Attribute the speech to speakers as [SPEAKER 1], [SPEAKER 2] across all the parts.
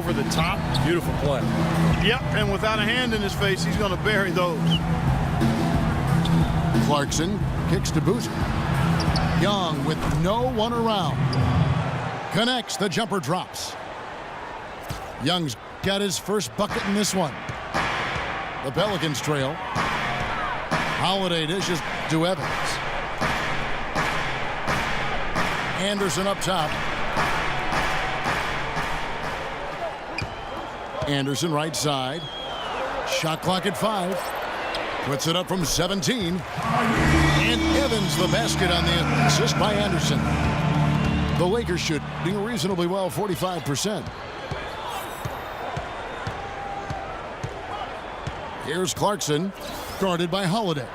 [SPEAKER 1] over the top.
[SPEAKER 2] Beautiful play.
[SPEAKER 1] Yep, and without a hand in his face, he's going to bury those.
[SPEAKER 3] Clarkson kicks to Boozer. Young with no one around. Connects, the jumper drops. Young's got his first bucket in this one. The Pelicans trail. Holiday dishes to Evans. Anderson up top. Anderson right side. Shot clock at 5. Puts it up from 17. And Evans the basket on the assist by Anderson. The Lakers shooting reasonably well, 45%. Here's Clarkson, guarded by Holiday.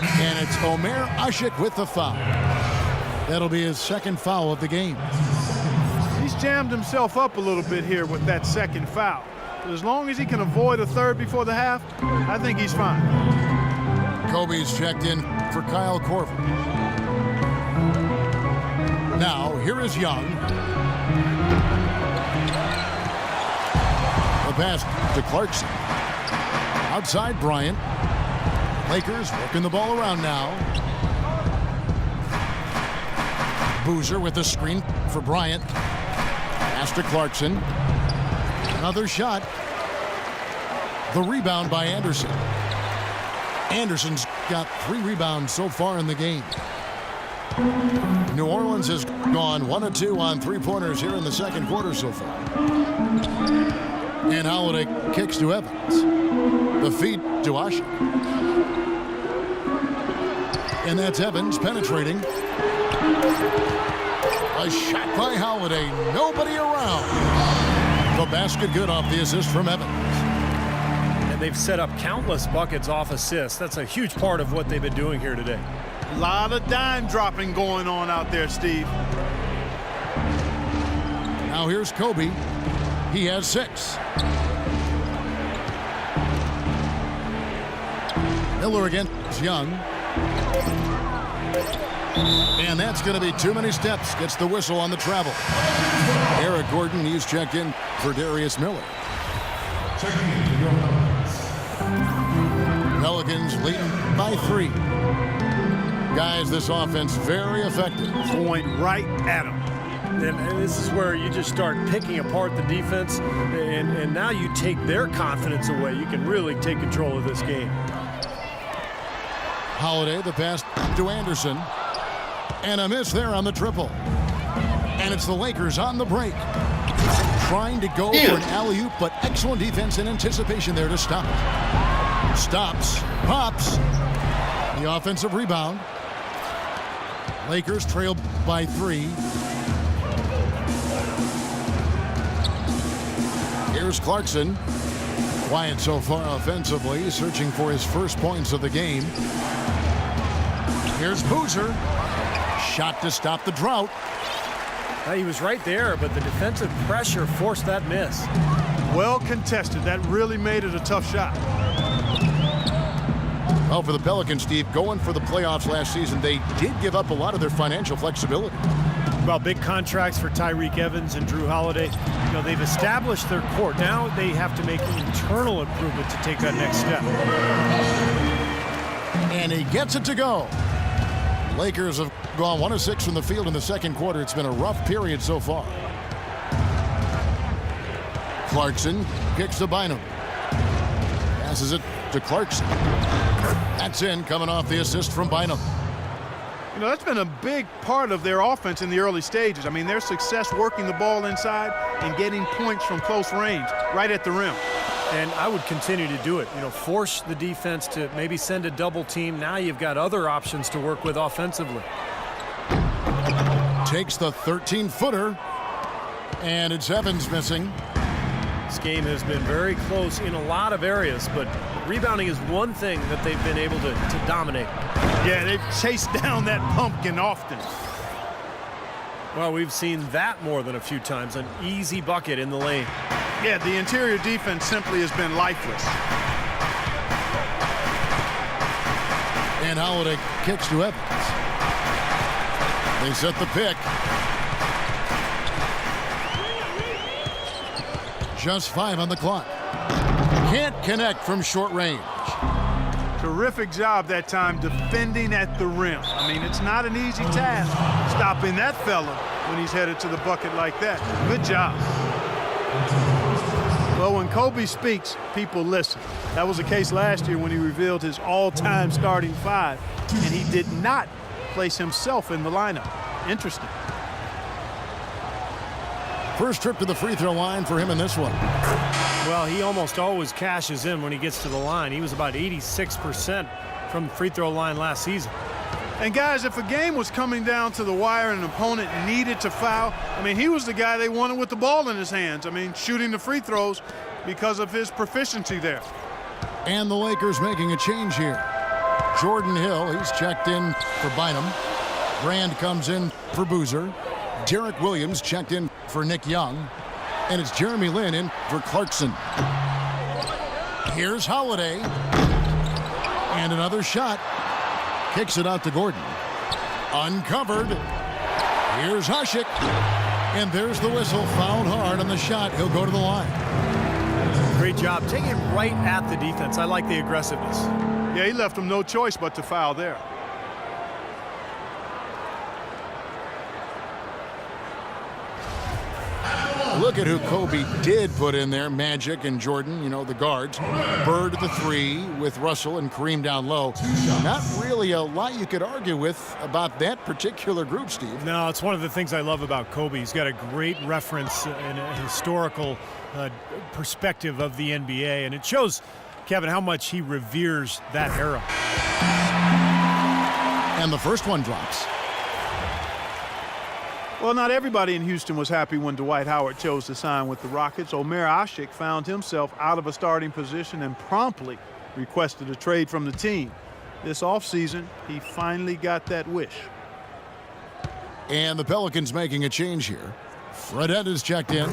[SPEAKER 3] And it's Omer Ashik with the foul. That'll be his second foul of the game.
[SPEAKER 1] He's jammed himself up a little bit here with that second foul. But as long as he can avoid a third before the half, I think he's fine.
[SPEAKER 3] Kobe's checked in for Kyle Korver. Now, here is Young. The pass to Clarkson. Outside Bryant. Lakers working the ball around now. Boozer with the screen for Bryant. Pass to Clarkson. Another shot. The rebound by Anderson. Anderson's got 3 rebounds so far in the game. New Orleans has gone 1 of 2 on 3-pointers here in the second quarter so far. And Holiday kicks to Evans. The feed to Ashik. And that's Evans penetrating. A shot by Holiday. Nobody around. The basket good off the assist from Evans.
[SPEAKER 2] And they've set up countless buckets off assists. That's a huge part of what they've been doing here today.
[SPEAKER 1] A lot of dime dropping going on out there, Steve.
[SPEAKER 3] Now here's Kobe. He has 6. Miller against Young. And that's going to be too many steps. Gets the whistle on the travel. Eric Gordon, he's checked in for Darius Miller. Pelicans leading by 3. Guys, this offense very effective.
[SPEAKER 1] Going right at him.
[SPEAKER 2] And this is where you just start picking apart the defense, and now you take their confidence away. You can really take control of this game.
[SPEAKER 3] Holiday, the pass to Anderson. And a miss there on the triple. And it's the Lakers on the break. Trying to go for an alley-oop, but excellent defense and anticipation there to stop it. Stops, pops. The offensive rebound. Lakers trail by 3. Here's Clarkson. Quiet so far offensively, searching for his first points of the game. Here's Boozer. Shot to stop the drought.
[SPEAKER 2] He was right there, but the defensive pressure forced that miss.
[SPEAKER 1] Well contested. That really made it a tough shot.
[SPEAKER 3] Well, for the Pelicans, Steve, going for the playoffs last season, they did give up a lot of their financial flexibility.
[SPEAKER 2] Well, big contracts for Tyreek Evans and Drew Holiday. You know, they've established their court. Now they have to make internal improvement to take that next step.
[SPEAKER 3] And he gets it to go. Lakers have gone 1 of 6 from the field in the second quarter. It's been a rough period so far. Clarkson kicks to Bynum. Passes it to Clarkson. That's in, coming off the assist from Bynum.
[SPEAKER 1] You know, that's been a big part of their offense in the early stages. I mean, their success working the ball inside and getting points from close range, right at the rim.
[SPEAKER 2] And I would continue to do it. You know, force the defense to maybe send a double team. Now you've got other options to work with offensively.
[SPEAKER 3] Takes the 13-footer, and it's Evans missing.
[SPEAKER 2] This game has been very close in a lot of areas, but rebounding is one thing that they've been able to dominate.
[SPEAKER 1] Yeah, they've chased down that pumpkin often.
[SPEAKER 2] Well, we've seen that more than a few times. An easy bucket in the lane.
[SPEAKER 1] Yeah, the interior defense simply has been lifeless.
[SPEAKER 3] And Holiday kicks to Evans. They set the pick. Just 5 on the clock. Can't connect from short range.
[SPEAKER 1] Terrific job that time defending at the rim. I mean, it's not an easy task stopping that fella when he's headed to the bucket like that. Good job. Well, when Kobe speaks, people listen. That was the case last year when he revealed his all-time starting 5, and he did not place himself in the lineup. Interesting.
[SPEAKER 3] First trip to the free throw line for him in this one.
[SPEAKER 2] Well, he almost always cashes in when he gets to the line. He was about 86% from the free throw line last season.
[SPEAKER 1] And guys, if a game was coming down to the wire and an opponent needed to foul, I mean, he was the guy they wanted with the ball in his hands. I mean, shooting the free throws because of his proficiency there.
[SPEAKER 3] And the Lakers making a change here. Jordan Hill, he's checked in for Bynum. Brand comes in for Boozer. Derek Williams checked in for Nick Young. And it's Jeremy Lin in for Clarkson. Here's Holiday. And another shot. Kicks it out to Gordon. Uncovered. Here's Hasek. And there's the whistle. Fouled hard on the shot. He'll go to the line.
[SPEAKER 2] Great job taking it right at the defense. I like the aggressiveness.
[SPEAKER 1] Yeah, he left him no choice but to foul there.
[SPEAKER 3] Look at who Kobe did put in there. Magic and Jordan, you know, the guards. Bird the 3 with Russell and Kareem down low. Not really a lot you could argue with about that particular group, Steve.
[SPEAKER 2] No, it's one of the things I love about Kobe. He's got a great reference and a historical perspective of the NBA, and it shows, Kevin, how much he reveres that era.
[SPEAKER 3] And the first one drops.
[SPEAKER 1] Well, not everybody in Houston was happy when Dwight Howard chose to sign with the Rockets. Omer Asik found himself out of a starting position and promptly requested a trade from the team. This offseason, he finally got that wish.
[SPEAKER 3] And the Pelicans making a change here. Fredette is checked in.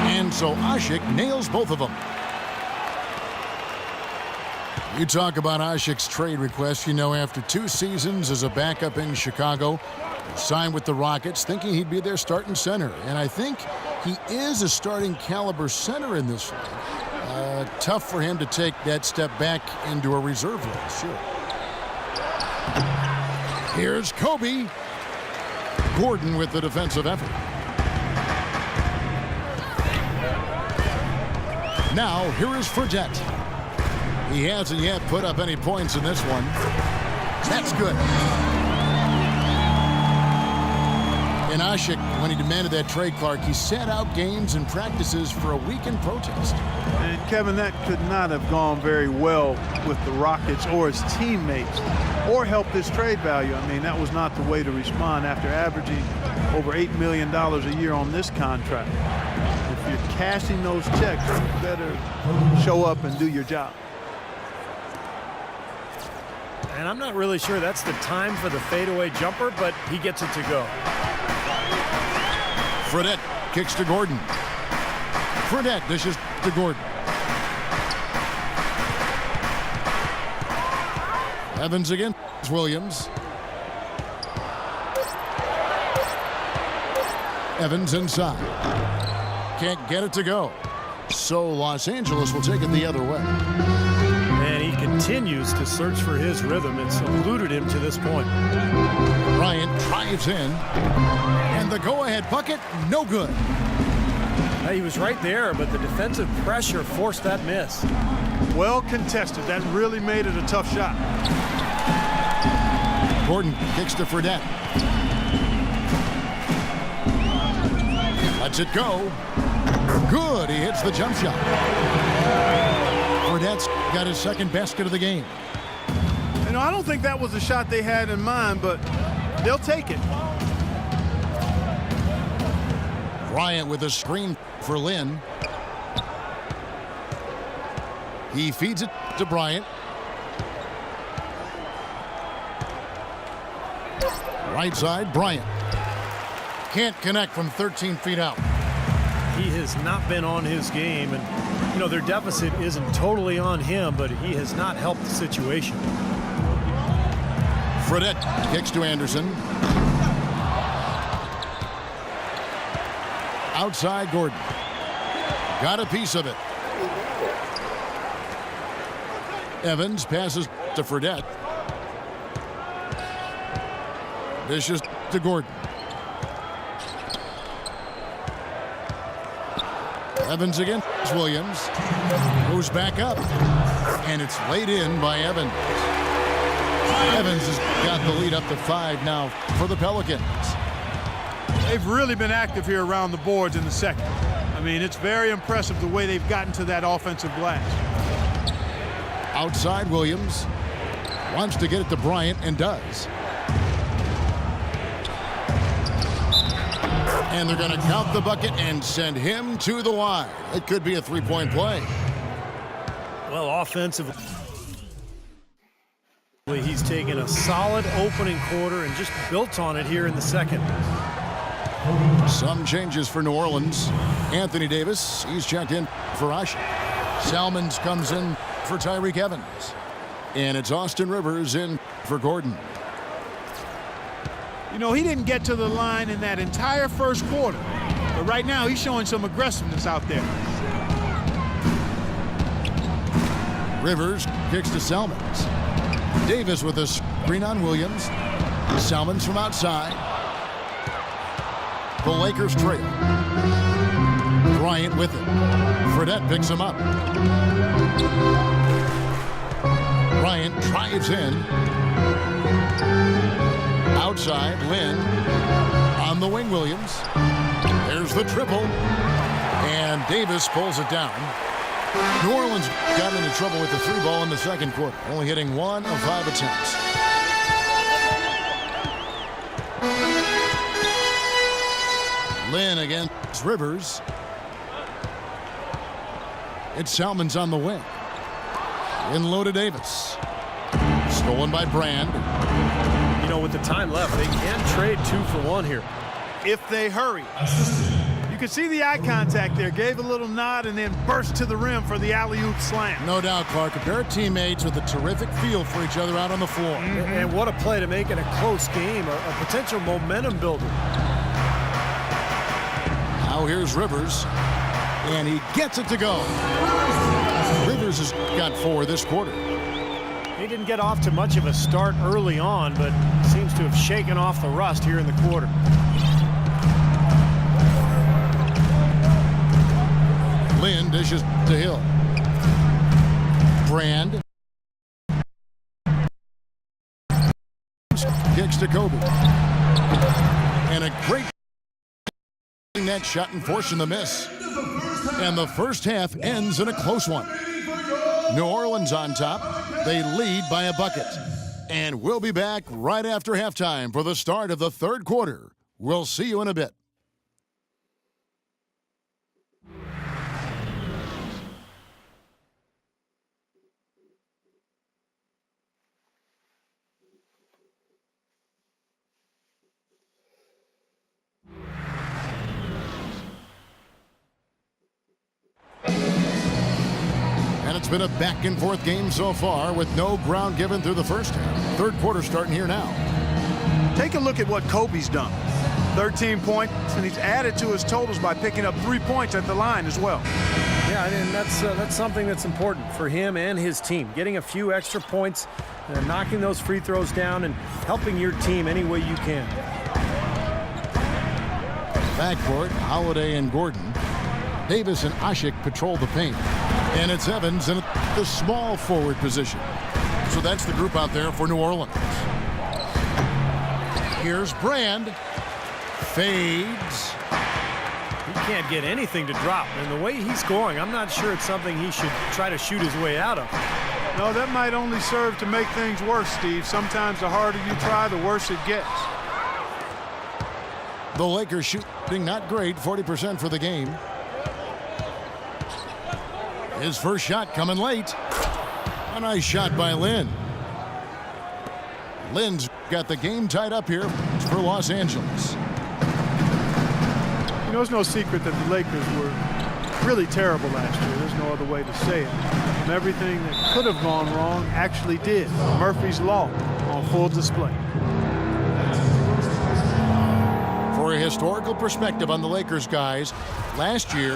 [SPEAKER 3] And so Asik nails both of them. You talk about Asik's trade request, you know, after 2 seasons as a backup in Chicago, signed with the Rockets, thinking he'd be their starting center. And I think he is a starting caliber center in this league. Tough for him to take that step back into a reserve role, sure. Here's Kobe. Gordon with the defensive effort. Now, here is Fredette. He hasn't yet put up any points in this one. That's good. And Asik, when he demanded that trade, Clark, he sat out games and practices for a week in protest.
[SPEAKER 1] And Kevin, that could not have gone very well with the Rockets or his teammates or helped his trade value. I mean, that was not the way to respond after averaging over $8 million a year on this contract. If you're cashing those checks, you better show up and do your job.
[SPEAKER 2] And I'm not really sure that's the time for the fadeaway jumper, but he gets it to go.
[SPEAKER 3] Fredette kicks to Gordon. Fredette dishes to Gordon. Evans against Williams. Evans inside. Can't get it to go. So Los Angeles will take it the other way.
[SPEAKER 2] And he continues to search for his rhythm. It's eluded him to this point.
[SPEAKER 3] Bryant drives in. And the go-ahead bucket, no good.
[SPEAKER 2] He was right there, but the defensive pressure forced that miss.
[SPEAKER 1] Well contested. That really made it a tough shot.
[SPEAKER 3] Gordon kicks to Fredette. Lets it go. Good. He hits the jump shot. Fredette's got his second basket of the game.
[SPEAKER 1] You know, I don't think that was the shot they had in mind, but they'll take it.
[SPEAKER 3] Bryant with a screen for Lin. He feeds it to Bryant. Right side, Bryant. Can't connect from 13 feet out.
[SPEAKER 2] He has not been on his game, and you know, their deficit isn't totally on him, but he has not helped the situation.
[SPEAKER 3] Fredette kicks to Anderson. Outside Gordon. Got a piece of it. Evans passes to Fredette. Dishes to Gordon. Evans against Williams. Goes back up. And it's laid in by Evans. Evans has got the lead up to 5 now for the Pelicans.
[SPEAKER 1] They've really been active here around the boards in the second. I mean, it's very impressive the way they've gotten to that offensive glass.
[SPEAKER 3] Outside Williams. Wants to get it to Bryant and does. And they're going to count the bucket and send him to the line. It could be a three-point play.
[SPEAKER 2] Well, offensively, he's taken a solid opening quarter and just built on it here in the second.
[SPEAKER 3] Some changes for New Orleans. Anthony Davis, he's checked in for Ashe. Salmons comes in for Tyreke Evans. And it's Austin Rivers in for Gordon.
[SPEAKER 1] You know, he didn't get to the line in that entire first quarter. But right now, he's showing some aggressiveness out there.
[SPEAKER 3] Rivers kicks to Salmons. Davis with a screen on Williams. Salmons from outside. The Lakers trail. Bryant with it. Fredette picks him up. Bryant drives in. Outside, Lynn. On the wing, Williams. There's the triple. And Davis pulls it down. New Orleans got into trouble with the 3-ball in the second quarter, only hitting 1 of 5 attempts. Lynn against Rivers. It's Salmons on the wing. In low to Davis. Stolen by Brand.
[SPEAKER 2] You know, with the time left, they can trade 2 for 1 here.
[SPEAKER 1] If they hurry. You can see the eye contact there. Gave a little nod and then burst to the rim for the alley-oop slam.
[SPEAKER 3] No doubt, Clark. A pair of teammates with a terrific feel for each other out on the floor.
[SPEAKER 2] And what a play to make it a close game, a potential momentum builder.
[SPEAKER 3] Now here's Rivers. And he gets it to go. Rivers has got 4 this quarter.
[SPEAKER 2] He didn't get off to much of a start early on, but seems to have shaken off the rust here in the quarter.
[SPEAKER 3] Lynn dishes to Hill. Brand. Kicks to Kobe. And a great net shot and forcing the miss. And the first half ends in a close one. New Orleans on top. They lead by a bucket. And we'll be back right after halftime for the start of the third quarter. We'll see you in a bit. It's been a back-and-forth game so far with no ground given through the first half. Third quarter starting here now.
[SPEAKER 1] Take a look at what Kobe's done. 13 points, and he's added to his totals by picking up 3 points at the line as well.
[SPEAKER 2] Yeah, and that's something that's important for him and his team. Getting a few extra points, knocking those free throws down, and helping your team any way you can.
[SPEAKER 3] Backcourt, Holiday and Gordon. Davis and Ashe patrol the paint. And it's Evans in the small forward position. So that's the group out there for New Orleans. Here's Brand. Fades.
[SPEAKER 2] He can't get anything to drop. And the way he's scoring, I'm not sure it's something he should try to shoot his way out of.
[SPEAKER 1] No, that might only serve to make things worse, Steve. Sometimes the harder you try, the worse it gets.
[SPEAKER 3] The Lakers shooting not great, 40% for the game. His first shot coming late. A nice shot by Lynn. Lynn's got the game tied up here for Los Angeles.
[SPEAKER 1] You know, it's no secret that the Lakers were really terrible last year. There's no other way to say it. And everything that could have gone wrong actually did. Murphy's Law on full display.
[SPEAKER 3] For For a historical perspective on the Lakers, guys, last year